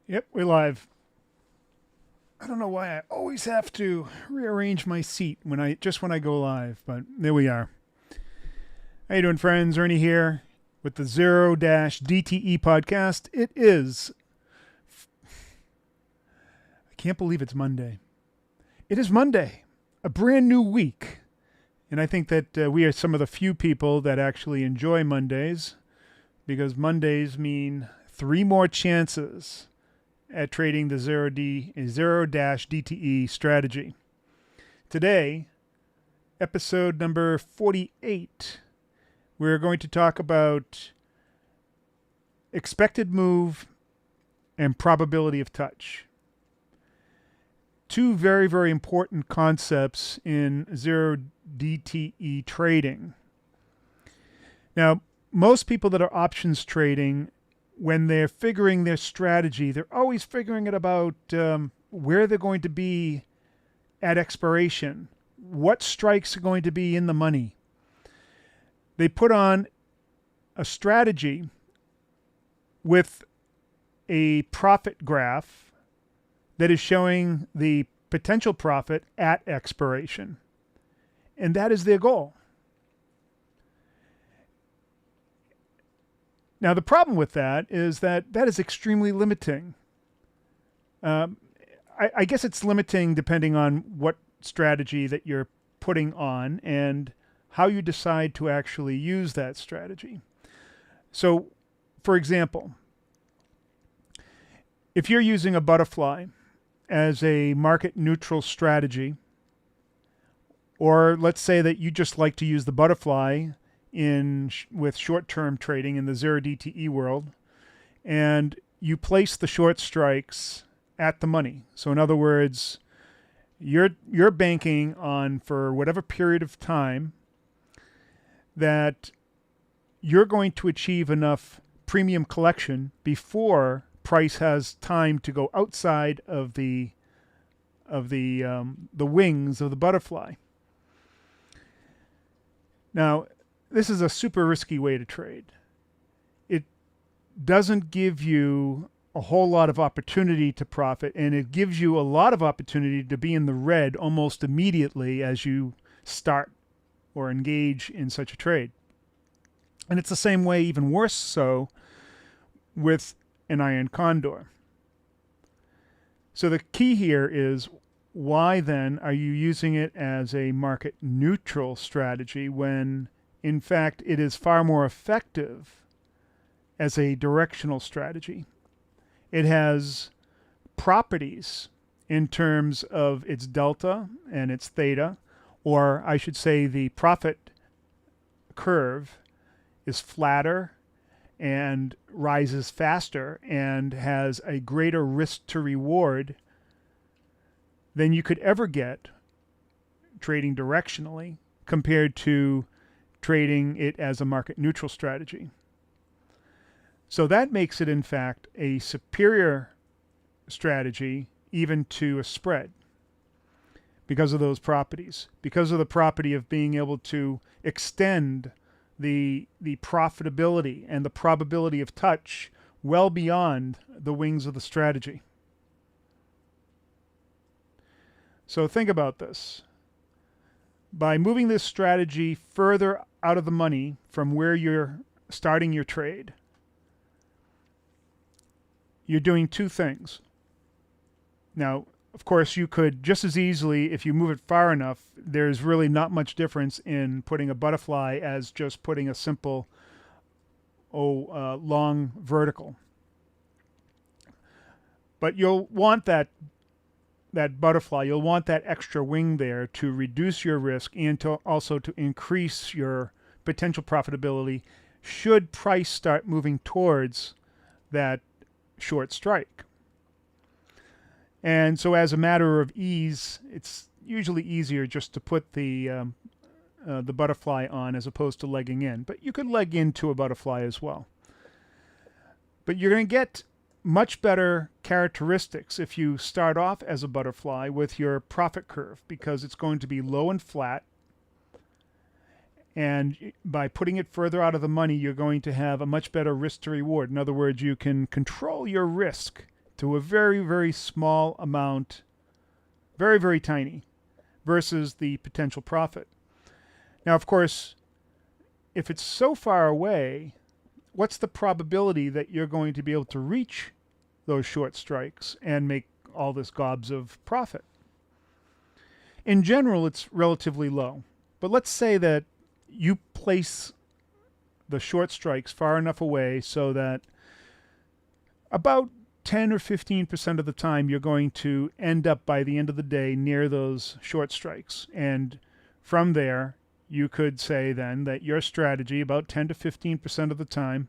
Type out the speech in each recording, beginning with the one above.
Yep, we're live. I don't know why I always have to rearrange my seat when I go live, but there we are. How you doing, friends? Ernie here with the Zero-DTE podcast. I can't believe it's Monday. It is Monday, a brand new week. And I think that we are some of the few people that actually enjoy Mondays because Mondays mean 3 more chances at trading the zero-DTE strategy. Today, episode number 48, we're going to talk about expected move and probability of touch. Two very, very important concepts in zero DTE trading. Now, most people that are options trading, when they're figuring their strategy, they're always figuring it about where they're going to be at expiration, what strikes are going to be in the money. They put on a strategy with a profit graph that is showing the potential profit at expiration, and that is their goal. Now, the problem with that is extremely limiting. I guess it's limiting depending on what strategy that you're putting on and how you decide to actually use that strategy. So, for example, if you're using a butterfly as a market neutral strategy, or let's say that you just like to use the butterfly with short-term trading in the zero DTE world, and you place the short strikes at the money. So in other words, you're banking on, for whatever period of time, that you're going to achieve enough premium collection before price has time to go outside of the wings of the butterfly. Now, this is a super risky way to trade. It doesn't give you a whole lot of opportunity to profit, and it gives you a lot of opportunity to be in the red almost immediately as you start or engage in such a trade. And it's the same way, even worse so, with an iron condor. So the key here is, why then are you using it as a market neutral strategy when in fact it is far more effective as a directional strategy? It has properties in terms of its delta and its theta, or I should say the profit curve is flatter and rises faster and has a greater risk to reward than you could ever get trading directionally compared to trading it as a market neutral strategy. So that makes it, in fact, a superior strategy even to a spread because of those properties, because of the property of being able to extend the profitability and the probability of touch well beyond the wings of the strategy. So think about this. By moving this strategy further out of the money from where you're starting your trade, you're doing two things. Now, of course, you could just as easily, if you move it far enough, there's really not much difference in putting a butterfly as just putting a simple long vertical. But you'll want that butterfly, you'll want that extra wing there to reduce your risk and to also to increase your potential profitability should price start moving towards that short strike. And so as a matter of ease, it's usually easier just to put the butterfly on as opposed to legging in. But you could leg into a butterfly as well. But you're going to get much better characteristics if you start off as a butterfly with your profit curve, because it's going to be low and flat. And by putting it further out of the money, you're going to have a much better risk to reward. In other words, you can control your risk to a very, very small amount, very, very tiny, versus the potential profit. Now, of course, if it's so far away, what's the probability that you're going to be able to reach those short strikes and make all this gobs of profit? In general, it's relatively low. But let's say that you place the short strikes far enough away so that about 10 or 15% of the time you're going to end up by the end of the day near those short strikes. And from there, you could say then that your strategy about 10 to 15% of the time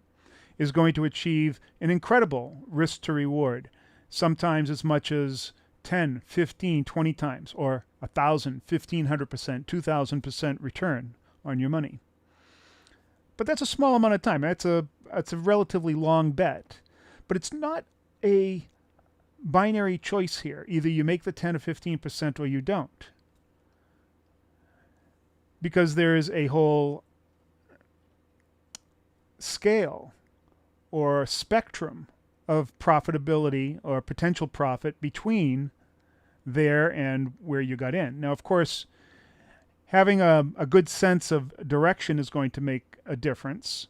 is going to achieve an incredible risk to reward, sometimes as much as 10, 15, 20 times, or 1,000, 1,500%, 2,000% return on your money. But that's a small amount of time. That's a relatively long bet. But it's not a binary choice here. Either you make the 10 or 15% or you don't. Because there is a whole scale or spectrum of profitability or potential profit between there and where you got in. Now, of course, having a good sense of direction is going to make a difference.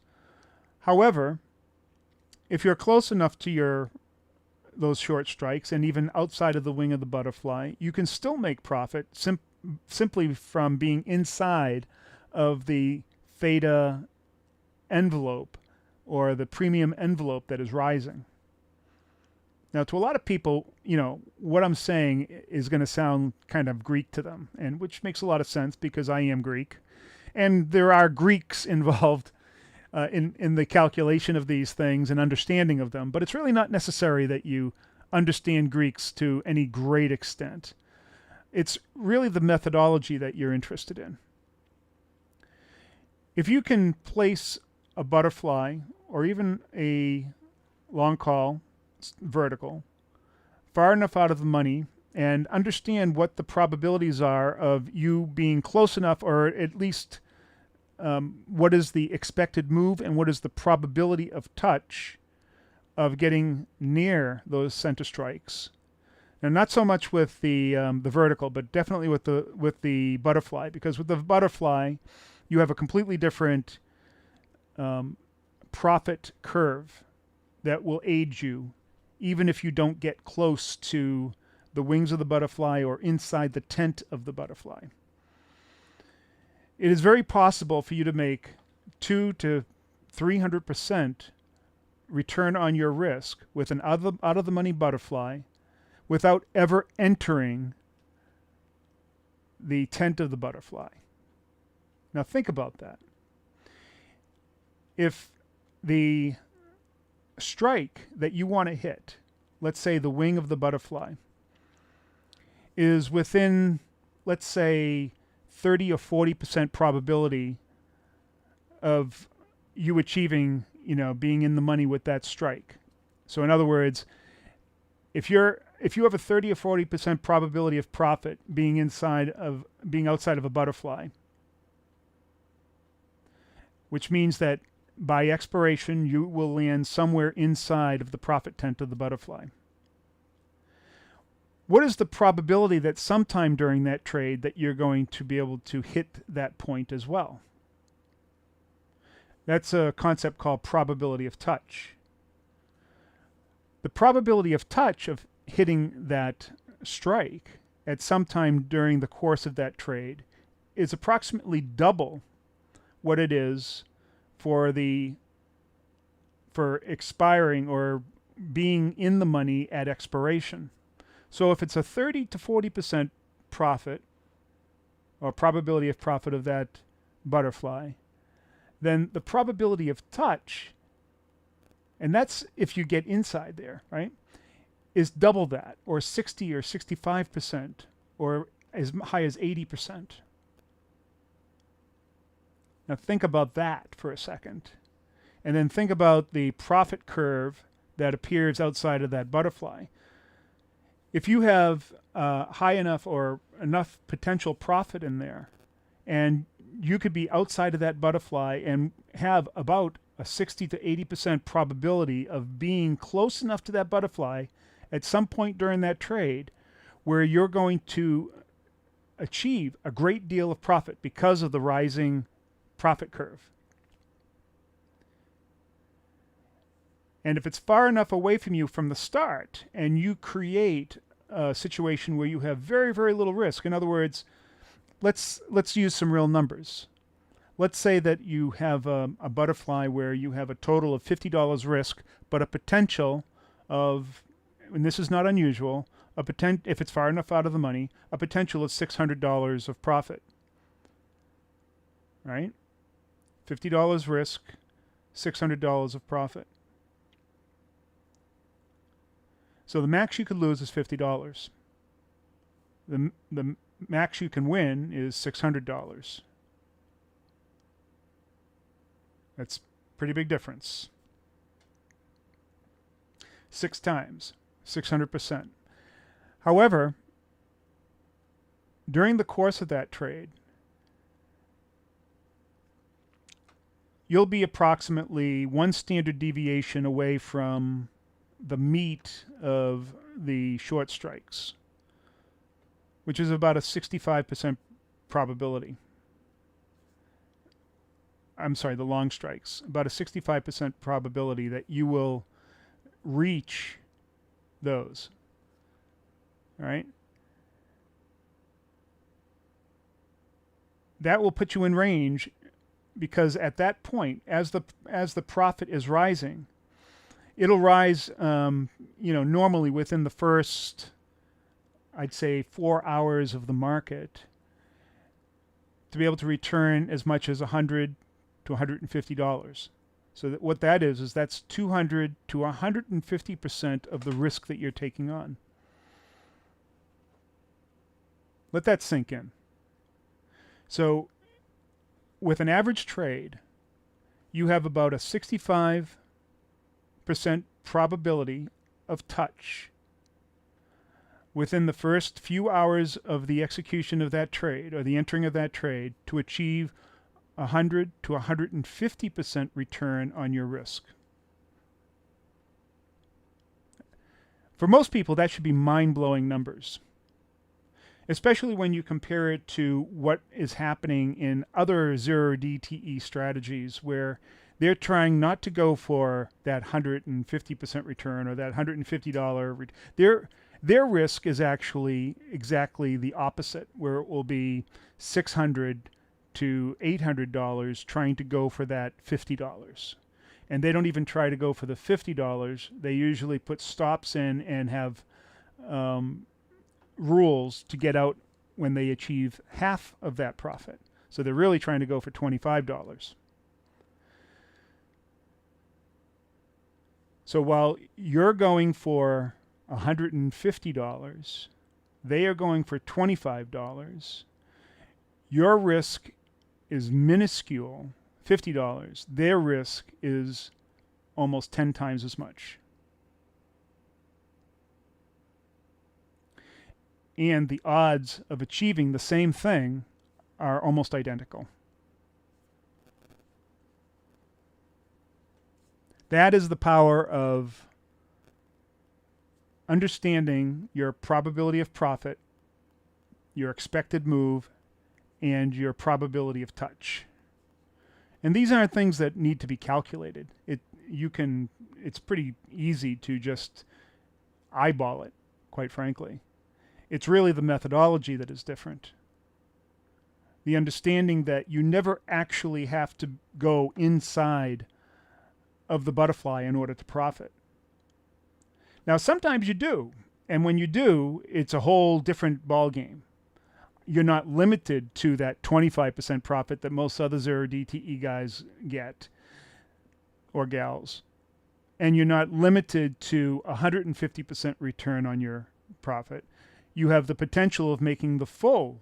However, if you're close enough to those short strikes and even outside of the wing of the butterfly, you can still make profit simply from being inside of the theta envelope or the premium envelope that is rising. Now, to a lot of people, what I'm saying is going to sound kind of Greek to them, and which makes a lot of sense because I am Greek. And there are Greeks involved in the calculation of these things and understanding of them, but it's really not necessary that you understand Greeks to any great extent. It's really the methodology that you're interested in. If you can place a butterfly or even a long call vertical far enough out of the money and understand what the probabilities are of you being close enough, or at least what is the expected move and what is the probability of touch of getting near those center strikes. Now, not so much with the vertical, but definitely with the butterfly, because with the butterfly, you have a completely different profit curve that will aid you, even if you don't get close to the wings of the butterfly or inside the tent of the butterfly. It is very possible for you to make 200 to 300% return on your risk with an out of the money butterfly without ever entering the tent of the butterfly. Now think about that. If the strike that you want to hit, let's say the wing of the butterfly, is within, let's say, 30 or 40% probability of you achieving, being in the money with that strike. So in other words, if you have a 30 or 40% probability of profit being outside of a butterfly, which means that by expiration, you will land somewhere inside of the profit tent of the butterfly. What is the probability that sometime during that trade that you're going to be able to hit that point as well? That's a concept called probability of touch. The probability of touch of hitting that strike at some time during the course of that trade is approximately double what it is for expiring or being in the money at expiration. So if it's a 30 to 40% profit or probability of profit of that butterfly, then the probability of touch, and that's if you get inside there, right, is double that, or 60 or 65%, or as high as 80%. Now think about that for a second. And then think about the profit curve that appears outside of that butterfly. If you have high enough or enough potential profit in there, and you could be outside of that butterfly and have about a 60 to 80% probability of being close enough to that butterfly at some point during that trade where you're going to achieve a great deal of profit because of the rising profit curve. And if it's far enough away from you from the start and you create a situation where you have very, very little risk, in other words, let's use some real numbers. Let's say that you have a butterfly where you have a total of $50 risk, but a potential of, and this is not unusual, if it's far enough out of the money, a potential of $600 of profit. Right? $50 risk, $600 of profit. So the max you could lose is $50. The max you can win is $600. That's a pretty big difference. 6 times, 600%. However, during the course of that trade, you'll be approximately 1 standard deviation away from the meat of the short strikes, which is about a 65% probability. I'm sorry, the long strikes, about a 65% probability that you will reach those. All right? That will put you in range because at that point, as the profit is rising, it'll rise, normally within the first, I'd say, 4 hours of the market to be able to return as much as $100 to $150. So what that is that's 200 to 150% of the risk that you're taking on. Let that sink in. So with an average trade, you have about a 65% probability of touch within the first few hours of the execution of that trade or the entering of that trade to achieve 100 to 150% return on your risk. For most people, that should be mind-blowing numbers, especially when you compare it to what is happening in other zero DTE strategies where they're trying not to go for that 150% return or that $150. Their risk is actually exactly the opposite, where it will be $600 to $800 trying to go for that $50. And they don't even try to go for the $50. They usually put stops in and have rules to get out when they achieve half of that profit. So they're really trying to go for $25. So while you're going for $150, they are going for $25. Your risk is minuscule, $50. Their risk is almost 10 times as much. And the odds of achieving the same thing are almost identical. That is the power of understanding your probability of profit, your expected move, and your probability of touch. And these aren't things that need to be calculated. It's pretty easy to just eyeball it, quite frankly. It's really the methodology that is different. The understanding that you never actually have to go inside of the butterfly in order to profit. Now, sometimes you do. And when you do, it's a whole different ballgame. You're not limited to that 25% profit that most other zero DTE guys get or gals. And you're not limited to 150% return on your profit. You have the potential of making the full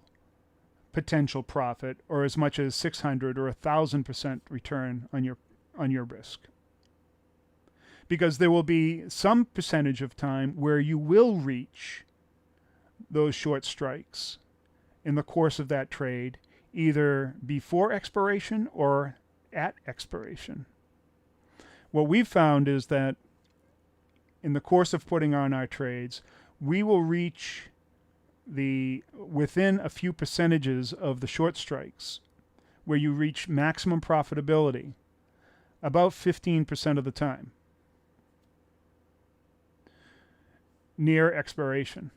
potential profit or as much as 600 or 1,000% return on your risk. Because there will be some percentage of time where you will reach those short strikes in the course of that trade, either before expiration or at expiration. What we've found is that in the course of putting on our trades, we will reach within a few percentages of the short strikes where you reach maximum profitability about 15% of the time near expiration.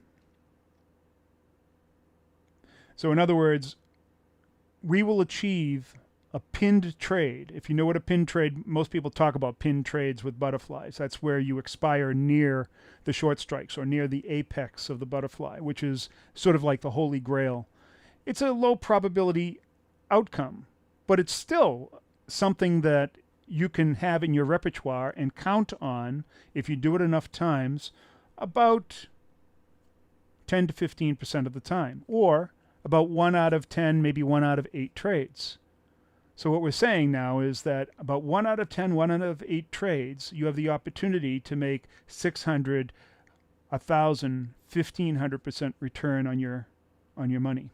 So in other words, we will achieve a pinned trade. If you know what a pinned trade, most people talk about pinned trades with butterflies. That's where you expire near the short strikes or near the apex of the butterfly, which is sort of like the holy grail. It's a low probability outcome, but it's still something that you can have in your repertoire and count on, if you do it enough times, about 10 to 15% of the time, or about 1 out of 10, maybe 1 out of 8 trades. So what we're saying now is that about 1 out of 10, 1 out of 8 trades, you have the opportunity to make 600, 1,000, 1,500% return on your money.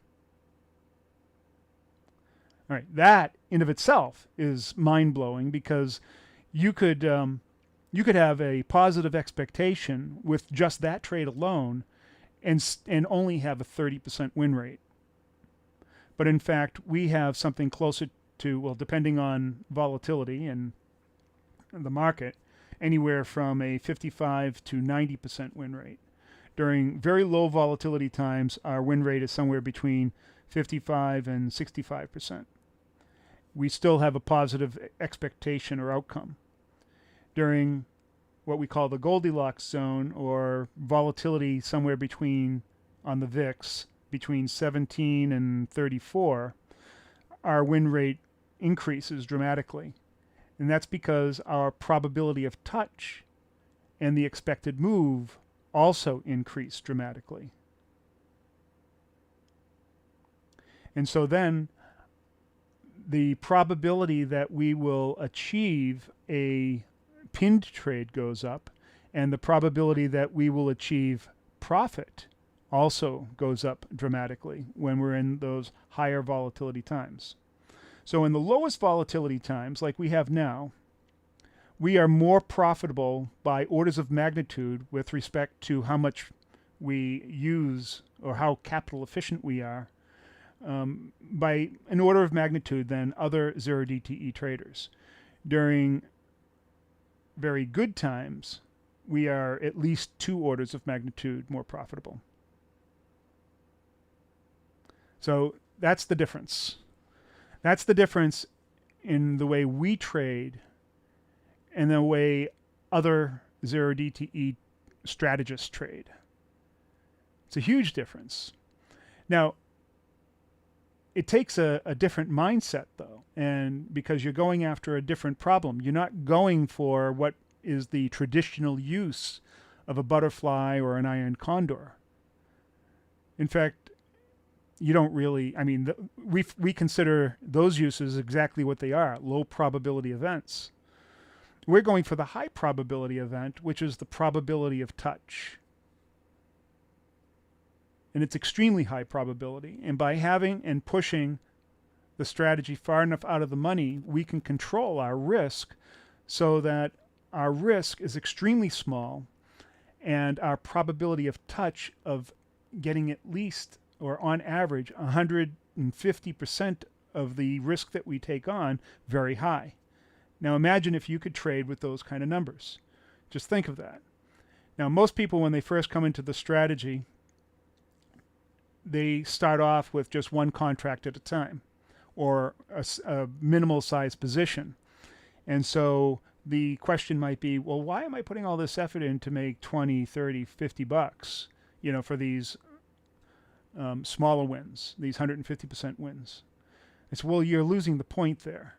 All right, that in of itself is mind-blowing, because you could have a positive expectation with just that trade alone and only have a 30% win rate. But in fact, we have something closer to, well, depending on volatility and the market, anywhere from a 55 to 90% win rate. During very low volatility times, our win rate is somewhere between 55 and 65%. We still have a positive expectation or outcome. During what we call the Goldilocks zone, or volatility somewhere between, on the VIX, between 17 and 34, our win rate increases dramatically. And that's because our probability of touch and the expected move also increase dramatically. And so then the probability that we will achieve a pinned trade goes up, and the probability that we will achieve profit also goes up dramatically when we're in those higher volatility times. So in the lowest volatility times, like we have now, we are more profitable by orders of magnitude with respect to how much we use or how capital efficient we are, by an order of magnitude than other zero DTE traders. During very good times, we are at least 2 orders of magnitude more profitable. So that's the difference. That's the difference in the way we trade and the way other zero DTE strategists trade. It's a huge difference. Now, it takes a different mindset, though, and because you're going after a different problem. You're not going for what is the traditional use of a butterfly or an iron condor. In fact, you don't really, I mean, we consider those uses exactly what they are, low probability events. We're going for the high probability event, which is the probability of touch. And it's extremely high probability. And by having and pushing the strategy far enough out of the money, we can control our risk so that our risk is extremely small, and our probability of touch of getting at least, or on average, 150% of the risk that we take on, very high. Now imagine if you could trade with those kind of numbers. Just think of that. Now most people, when they first come into the strategy, they start off with just one contract at a time, or a minimal size position. And so the question might be, well, why am I putting all this effort in to make 20, 30, 50 bucks, for these smaller wins, these 150% wins? It's, well, you're losing the point there.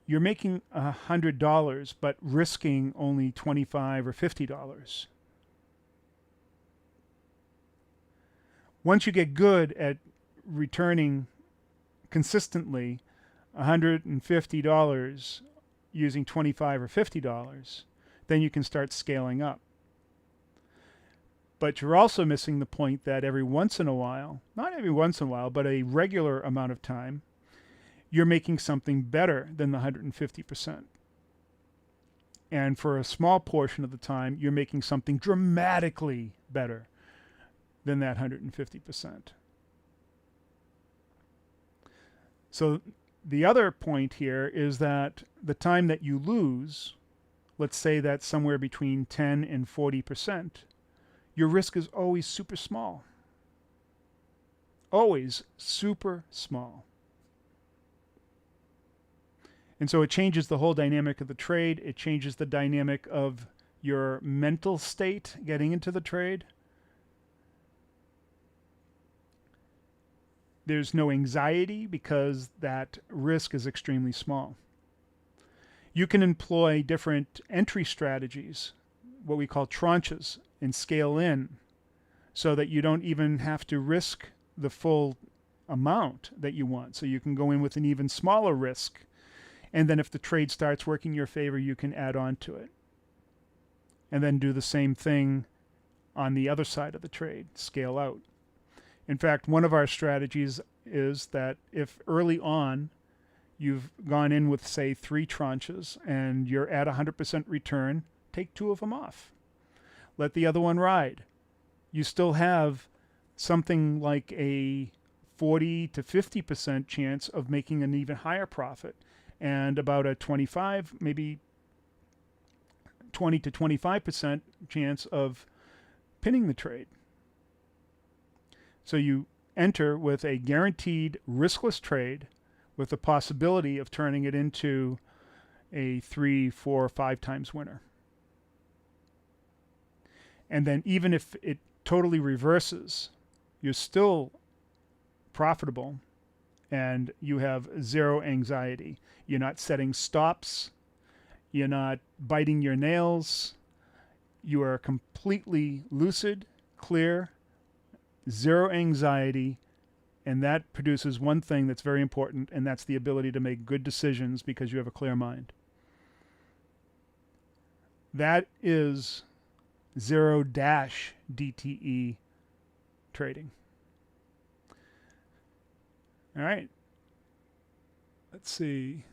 You're making $100, but risking only $25 or $50. Once you get good at returning consistently $150 using $25 or $50, then you can start scaling up. But you're also missing the point that every once in a while, not every once in a while, but a regular amount of time, you're making something better than the 150%. And for a small portion of the time, you're making something dramatically better than that 150%. So the other point here is that the time that you lose, let's say that's somewhere between 10 and 40%, your risk is always super small. Always super small. And so it changes the whole dynamic of the trade. It changes the dynamic of your mental state getting into the trade. There's no anxiety because that risk is extremely small. You can employ different entry strategies, what we call tranches, and scale in so that you don't even have to risk the full amount that you want. So you can go in with an even smaller risk. And then if the trade starts working in your favor, you can add on to it. And then do the same thing on the other side of the trade, scale out. In fact, one of our strategies is that if early on you've gone in with, say, 3 tranches and you're at 100% return, take 2 of them off. Let the other one ride. You still have something like a 40 to 50% chance of making an even higher profit, and about a 25, maybe 20 to 25% chance of pinning the trade. So you enter with a guaranteed riskless trade with the possibility of turning it into a 3, 4, 5 times winner. And then even if it totally reverses, you're still profitable and you have zero anxiety. You're not setting stops. You're not biting your nails. You are completely lucid, clear, zero anxiety, and that produces one thing that's very important, and that's the ability to make good decisions because you have a clear mind. That is zero-dash DTE trading. All right. Let's see.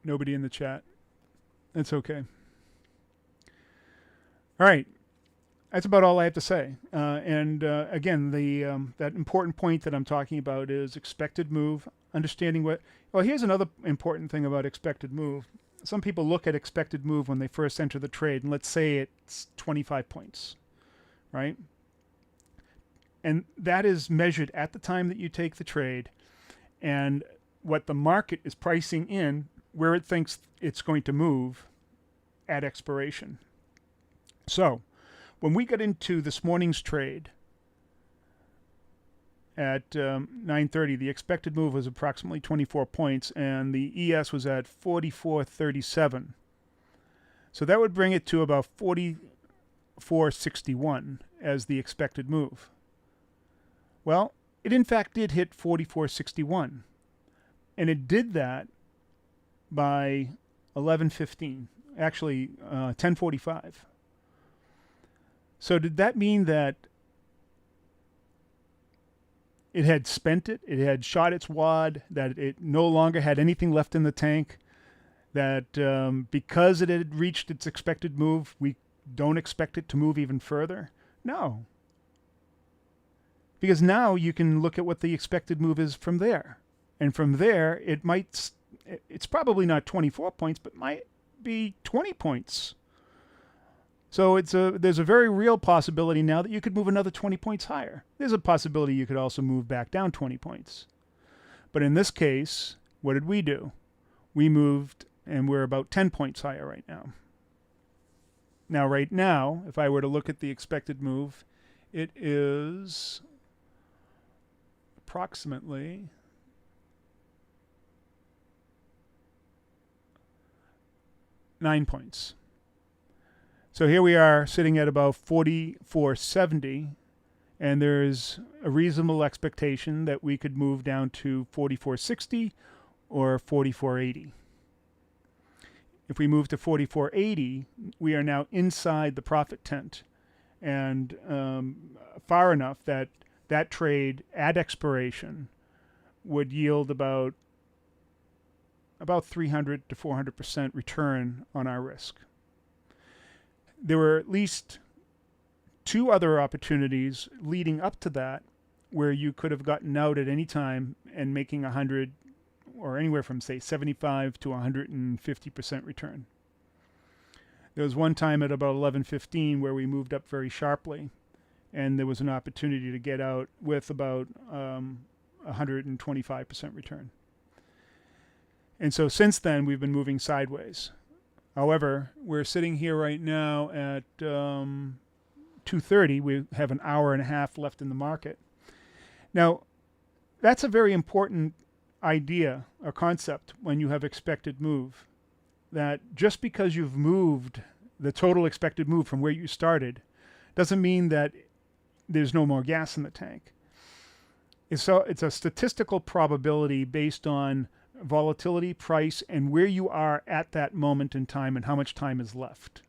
Nobody in the chat. That's okay. All right. That's about all I have to say. Again, that important point that I'm talking about is expected move, understanding what... Well, here's another important thing about expected move. Some people look at expected move when they first enter the trade, and let's say it's 25 points, right? And that is measured at the time that you take the trade, and what the market is pricing in where it thinks it's going to move at expiration. So when we got into this morning's trade at 9:30, the expected move was approximately 24 points, and the ES was at 44.37. So that would bring it to about 44.61 as the expected move. Well, it in fact did hit 44.61, and it did that by 11:15, actually 10:45. So did that mean that it had spent it, it had shot its wad, that it no longer had anything left in the tank, that because it had reached its expected move, we don't expect it to move even further? No. Because now you can look at what the expected move is from there. And from there, it's probably not 24 points, but might be 20 points. So there's a very real possibility now that you could move another 20 points higher. There's a possibility you could also move back down 20 points. But in this case, what did we do? We moved, and we're about 10 points higher right now. Now, right now, if I were to look at the expected move, it is approximately 9 points. So here we are sitting at about 44.70, and there's a reasonable expectation that we could move down to 44.60 or 44.80. If we move to 44.80, we are now inside the profit tent, and far enough that that trade at expiration would yield about 300 to 400% return on our risk. There were at least 2 other opportunities leading up to that where you could have gotten out at any time and making 100 or anywhere from, say, 75 to 150% return. There was one time at about 11:15 where we moved up very sharply, and there was an opportunity to get out with about 125% return. And so since then, we've been moving sideways. However, we're sitting here right now at 2:30. We have an hour and a half left in the market. Now, that's a very important idea or concept when you have expected move, that just because you've moved the total expected move from where you started doesn't mean that there's no more gas in the tank. It's a statistical probability based on volatility, price, and where you are at that moment in time and how much time is left.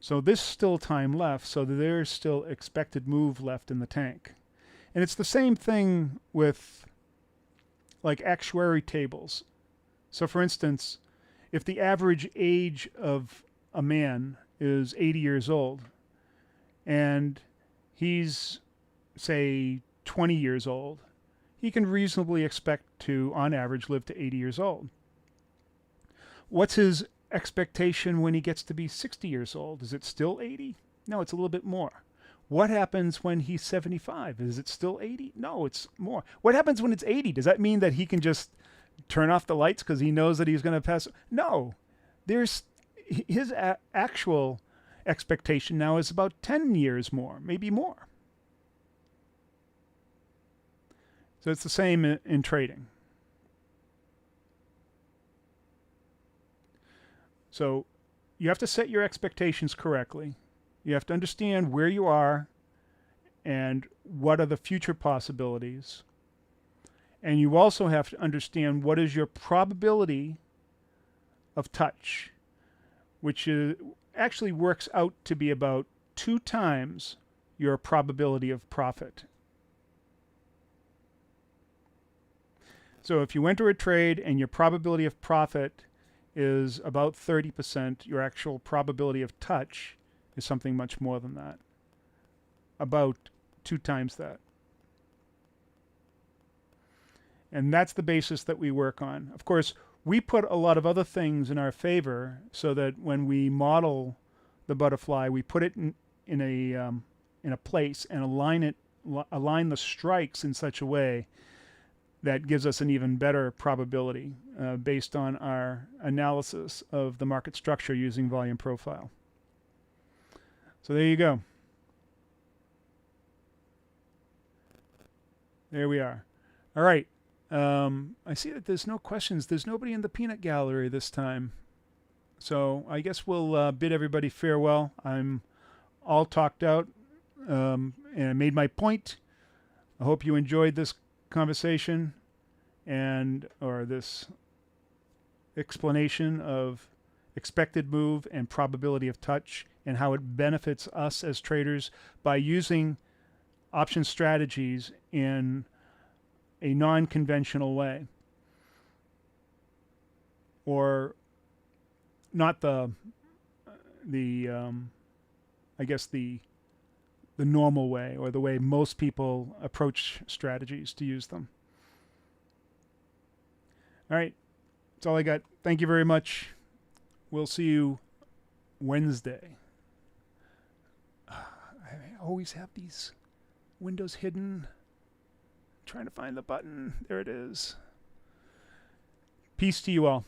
So there's still time left, so there's still expected move left in the tank. And it's the same thing with like actuary tables. So for instance, if the average age of a man is 80 years old and he's, say, 20 years old, he can reasonably expect to, on average, live to 80 years old. What's his expectation when he gets to be 60 years old? Is it still 80? No, it's a little bit more. What happens when he's 75? Is it still 80? No, it's more. What happens when it's 80? Does that mean that he can just turn off the lights because he knows that he's going to pass? No. There's his actual expectation now is about 10 years more, maybe more. So it's the same in trading. So you have to set your expectations correctly. You have to understand where you are and what are the future possibilities. And you also have to understand what is your probability of touch, which actually works out to be about 2 times your probability of profit. So if you enter a trade and your probability of profit is about 30%, your actual probability of touch is something much more than that. About 2 times that. And that's the basis that we work on. Of course, we put a lot of other things in our favor so that when we model the butterfly, we put it in a place and align the strikes in such a way that gives us an even better probability based on our analysis of the market structure using volume profile. So there you go. There we are. All right. I see that there's no questions. There's nobody in the peanut gallery this time. So I guess we'll bid everybody farewell. I'm all talked out and I made my point. I hope you enjoyed this conversation or this explanation of expected move and probability of touch and how it benefits us as traders by using option strategies in a non-conventional way, or not I guess the normal way, or the way most people approach strategies to use them. All right, that's all I got. Thank you very much. We'll see you Wednesday. I always have these windows hidden. Trying to find the button. There it is. Peace to you all.